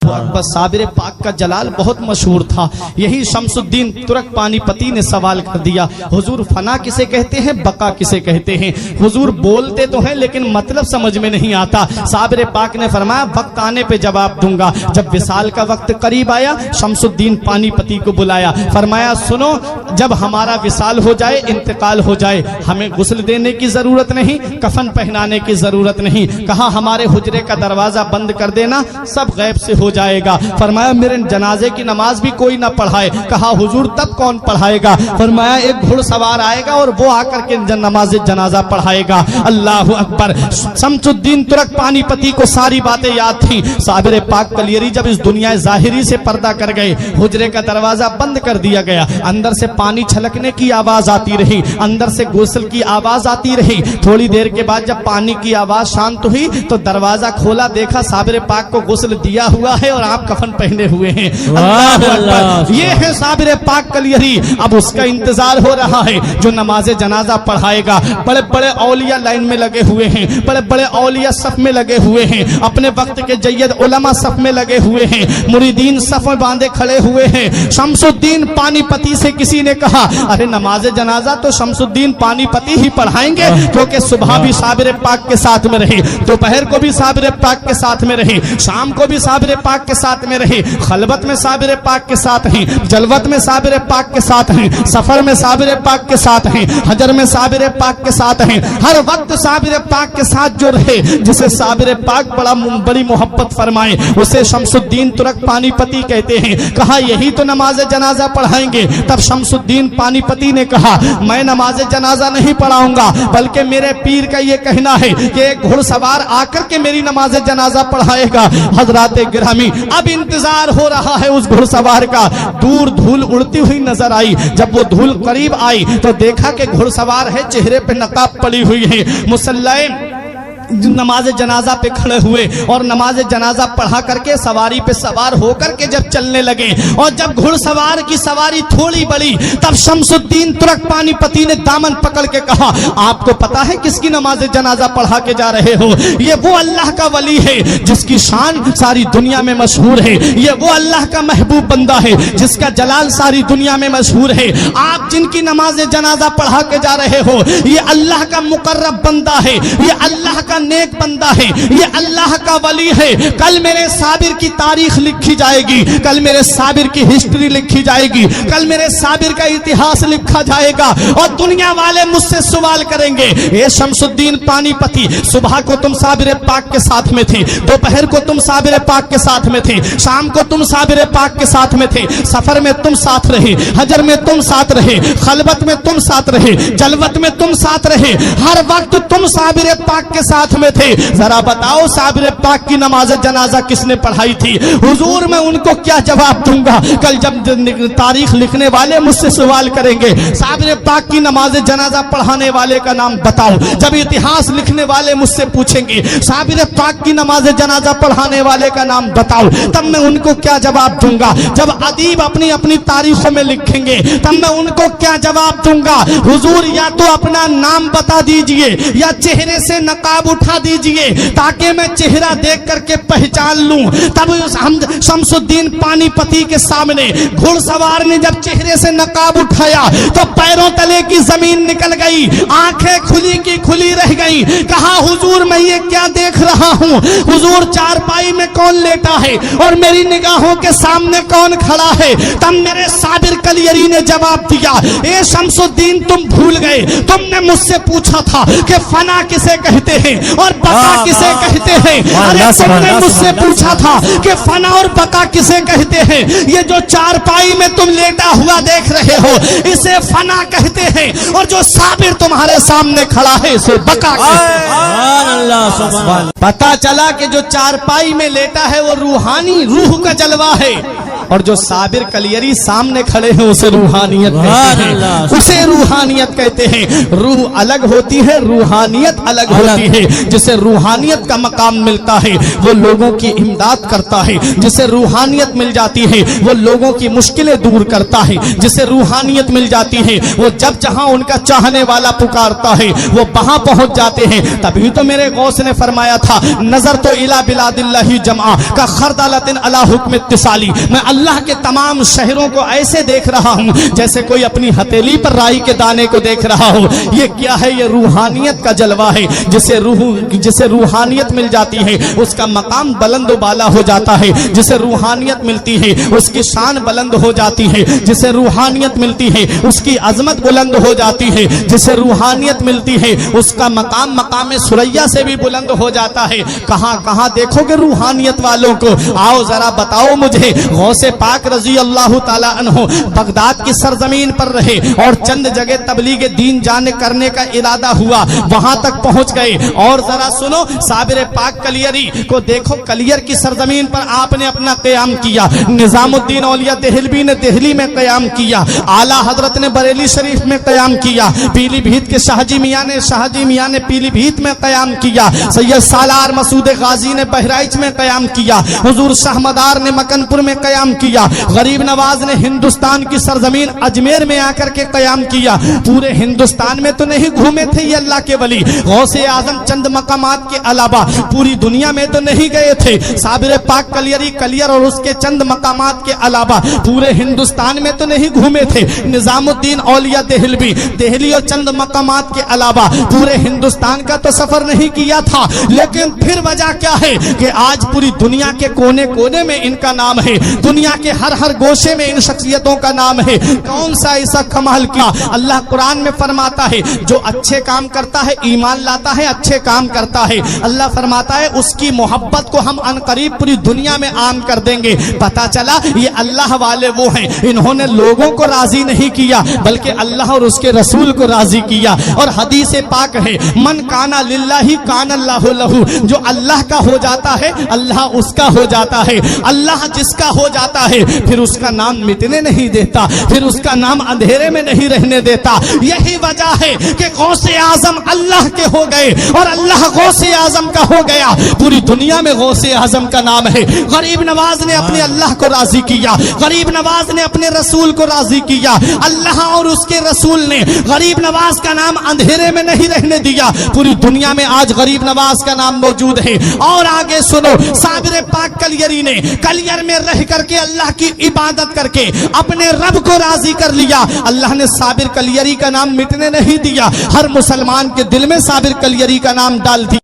अकबर साबिर पाक का जलाल बहुत मशहूर था। यही शमसुद्दीन तुर्क पानीपती ने सवाल कर दिया, हुजूर फना किसे कहते हैं, बका किसे कहते हैं? हुजूर बोलते तो हैं लेकिन मतलब समझ में नहीं आता। साबिर पाक ने फरमाया वक्त आने पे जवाब दूंगा। जब विसाल का वक्त करीब आया, शमसुद्दीन पानीपती को बुलाया, फरमाया सुनो, जब हमारा विसाल हो जाए, इंतकाल हो जाए, हमें गुस्ल देने की जरूरत नहीं, कफन पहनाने की जरूरत नहीं। कहा हमारे हुजरे का दरवाजा बंद कर देना, सब गैब से हो जाएगा। फरमाया मेरे जनाजे की नमाज भी कोई ना पढ़ाए। कहा हुजूर तब कौन पढ़ाएगा? फरमाया एक घुड़सवार आएगा और वो आकर के नमाज जनाजा पढ़ाएगा। अल्लाह अकबर। शमसुद्दीन तुर्क पानीपती को सारी बातें याद थी। साबिर पाक कलियरी जब इस दुनिया ज़ाहिरी से पर्दा कर गए, हुजरे का दरवाजा बंद कर दिया गया, अंदर से पानी छलकने की आवाज आती रही, अंदर से गुस्ल की आवाज आती रही। थोड़ी देर के बाद जब पानी की आवाज शांत हुई तो दरवाजा खोला, देखा साबिर पाक को गुस्ल दिया हुआ है और आप कफन पहने हुए हैं। अल्लाह अकबर। ये है साबिर पाक कलियरी। अब उसका इंतजार हो रहा है जो नमाज जनाजा पढ़ाएगा। बड़े बड़े औलिया लाइन में लगे हुए हैं, बड़े बड़े औलिया सफ में लगे हुए हैं, अपने वक्त के जय्यद उलमा सफ में लगे हुए हैं, मुरीदीन सफ में बांधे खड़े हुए हैं। शमसुद्दीन पानीपती से किसी ने कहा अरे नमाज जनाजा तो शमसुद्दीन पानीपती ही पढ़ाएंगे, क्योंकि सुबह भी साबिर पाक के साथ में रहे, दोपहर को भी साबिर पाक के साथ में रहे, शाम को भी साबिर पाक के साथ में रहे, खलबत में साबिर पाक के साथ हैं, जलवत में साबिर पाक के साथ हैं, सफर में साबिर पाक के साथ हैं, हजर में साबिर पाक के साथ हैं। हर वक्त साबिर पाक के साथ जो रहे, जिसे साबिर पाक बड़ी मोहब्बत फरमाए, उसे शमसुद्दीन तुर्क पानीपती कहते हैं। कहा यही तो नमाज जनाजा पढ़ाएंगे। तब शमसुद्दीन पानीपती ने कहा मैं नमाज जनाजा नहीं पढ़ाऊंगा, बल्कि मेरे पीर का ये कहना है कि एक घुड़सवार आकर के मेरी नमाज जनाजा पढ़ाएगा। हजरात गिरामी, अब इंतजार हो रहा है उस घुड़सवार का। दूर धूल उड़ती हुई नजर आई। जब वो धूल करीब आई तो देखा कि घुड़सवार है, चेहरे पे नकाब पड़ी हुई है, मुसल्ले नमाज जनाजा पे खड़े हुए और नमाज जनाजा पढ़ा करके सवारी पे सवार होकर के जब चलने लगे, और जब घुड़सवार की सवारी थोड़ी बड़ी, तब शमसुद्दीन तुर्क पानीपती ने दामन पकड़ के कहा आपको पता है किसकी नमाज जनाजा पढ़ा के जा रहे हो? ये वो अल्लाह का वली है जिसकी शान सारी दुनिया में मशहूर है, ये वो अल्लाह का महबूब बंदा है जिसका जलाल सारी दुनिया में मशहूर है। आप जिनकी नमाज जनाजा पढ़ा के जा रहे हो, ये अल्लाह का मुकर्रब बंदा है, ये अल्लाह का नेक बंदा है, ये अल्लाह का वली है। कल मेरे साबिर की तारीख लिखी जाएगी, कल मेरे साबिर की हिस्ट्री लिखी जाएगी, कल मेरे साबिर का इतिहास लिखा जाएगा और दुनिया वाले मुझसे सवाल करेंगे ये शमसुद्दीन पानीपती, सुबह को तुम साबिर पाक के साथ में थे, दोपहर को तुम साबिर पाक के साथ में थे, शाम को तुम साबिर पाक के साथ में थे, सफर में तुम साथ रहे, हजर में तुम साथ रहे, खलबत में तुम साथ रहे, जलवत में तुम साथ रहे, हर वक्त तुम साबिर पाक के साथ में थे। जरा बताओ साबिर पाक की नमाज जनाजा किसने पढ़ाई थी? हुजूर मैं उनको क्या जवाब दूंगा? कल जब तारीख लिखने वाले मुझसे सवाल करेंगे साबिर पाक की नमाज जनाजा पढ़ाने वाले का नाम बताओ, जब इतिहास लिखने वाले मुझसे पूछेंगे साबिर पाक की नमाज जनाजा पढ़ाने वाले का नाम बताओ, तब मैं उनको क्या जवाब दूंगा? जब अदीब अपनी अपनी तारीखों में लिखेंगे तब मैं उनको क्या जवाब दूंगा? हुजूर या तो अपना नाम बता दीजिए या चेहरे से नकाब उठा दीजिए ताकि मैं चेहरा देख करके पहचान लूं। तब हम शमसुद्दीन पानीपती के सामने घुड़सवार ने जब चेहरे से नकाब उठाया तो पैरों तले की जमीन निकल गई, आंखें खुली की खुली रह गई। कहा हुजूर मैं ये क्या देख रहा हूं? हुजूर चारपाई में कौन लेटा है और मेरी निगाहों के सामने कौन खड़ा है? तब मेरे साबिर कलियरी ने जवाब दिया ए शमसुद्दीन तुम भूल गए, तुमने मुझसे पूछा था कि फना किसे कहते हैं और बका किसे कहते हैं। अरे तुमने मुझसे पूछा था कि फना और बका किसे कहते हैं। ये जो चारपाई में तुम लेटा हुआ देख रहे हो इसे फना कहते हैं और जो साबिर तुम्हारे सामने खड़ा है इसे बका कहते हैं। पता चला कि जो चारपाई में लेटा है वो रूहानी रूह का जलवा है, اور جو صابر کلیری سامنے کھڑے ہیں اسے روحانیت کہتے ہیں، اسے روحانیت کہتے ہیں۔ روح الگ ہوتی ہے، روحانیت الگ ہوتی ہے۔ جسے روحانیت کا مقام ملتا ہے وہ لوگوں کی امداد کرتا ہے، جسے روحانیت مل جاتی ہے وہ لوگوں کی مشکلیں دور کرتا ہے، جسے روحانیت مل جاتی ہے وہ جب جہاں ان کا چاہنے والا پکارتا ہے وہ وہاں پہنچ جاتے ہیں۔ تبھی تو میرے غوث نے فرمایا تھا نظر تو الی بلاد اللہ جمعہ کا خردلۃ علی حکم اتصالی، میں اللہ کے تمام شہروں کو ایسے دیکھ رہا ہوں جیسے کوئی اپنی ہتھیلی پر رائی کے دانے کو دیکھ رہا ہو۔ یہ کیا ہے؟ یہ روحانیت کا جلوہ ہے۔ جسے روحانیت مل جاتی ہے اس کا مقام بلند و بالا ہو جاتا ہے، جسے روحانیت ملتی ہے اس کی شان بلند ہو جاتی ہے، جسے روحانیت ملتی ہے اس کی عظمت بلند ہو جاتی ہے، جسے روحانیت ملتی ہے اس کا مقام ثریا سے بھی بلند ہو جاتا ہے۔ کہاں کہاں دیکھو گے روحانیت والوں کو؟ آؤ ذرا بتاؤ مجھے۔ غوث پاک رضی اللہ تعالی عنہ بغداد کی سرزمین پر رہے اور چند جگہ تبلیغ دین جانے کرنے کا ارادہ ہوا، وہاں تک پہنچ گئے۔ اور ذرا سنو، صابر پاک کلیری کو دیکھو، کلیر کی سرزمین پر آپ نے اپنا قیام کیا، نظام الدین اولیاء دہلوی نے دہلی میں قیام کیا، اعلیٰ حضرت نے بریلی شریف میں قیام کیا، پیلی بھیت کے شاہ جی میاں نے پیلی بھیت میں قیام کیا، سید سالار مسعود غازی نے بہرائچ میں قیام کیا، حضور شاہ مدار نے مکن پور میں قیام کیا، غریب نواز نے ہندوستان کی سرزمین اجمیر میں آ کر کے قیام کیا۔ پورے ہندوستان میں تو نہیں گھومے تھے یہ اللہ کے ولی، غوث اعظم چند مقامات کے علاوہ پوری دنیا میں تو نہیں گئے تھے۔ صابر پاک کلیر اور اس کے چند مقامات کے علاوہ پورے ہندوستان میں تو نہیں گھومے تھے۔ نظام الدین اولیاء دہلی اور چند مقامات کے علاوہ پورے ہندوستان کا تو سفر نہیں کیا تھا، لیکن پھر وجہ کیا ہے کہ آج پوری دنیا کے کونے کونے میں ان کا نام ہے، دنیا کے ہر گوشے میں ان شخصیتوں کا نام ہے۔ کون سا ایسا کمال کیا؟ اللہ قرآن میں فرماتا ہے جو اچھے کام کرتا ہے، ایمان لاتا ہے، اچھے کام کرتا ہے، اللہ فرماتا ہے اس کی محبت کو ہم عنقریب پوری دنیا میں عام کر دیں گے۔ پتا چلا یہ اللہ والے وہ ہیں، انہوں نے لوگوں کو راضی نہیں کیا بلکہ اللہ اور اس کے رسول کو راضی کیا۔ اور حدیث پاک ہے من کانا للہ کان اللہ لہو، جو اللہ کا ہو جاتا ہے اللہ اس کا ہو جاتا ہے، اللہ جس کا ہو جاتا ہے پھر اس کا نام مٹنے نہیں دیتا، پھر اس کا نام اندھیرے میں نہیں رہنے دیتا۔ یہی وجہ ہے کہ غوث اعظم اللہ کے ہو گئے اور اللہ غوث اعظم کا ہو گیا، پوری دنیا میں غوث اعظم کا نام ہے۔ غریب نواز نے اپنے اللہ کو راضی کیا، غریب نواز نے اپنے رسول کو راضی کیا، اللہ اور اس کے رسول نے غریب نواز کا نام اندھیرے میں نہیں رہنے دیا، پوری دنیا میں آج غریب نواز کا نام موجود ہے۔ اور آگے سنو، صابر پاک کلیری نے کلیر میں رہ کر کے اللہ کی عبادت کر کے اپنے رب کو راضی کر لیا، اللہ نے صابر کلیری کا نام مٹنے نہیں دیا، ہر مسلمان کے دل میں صابر کلیری کا نام ڈال دیا۔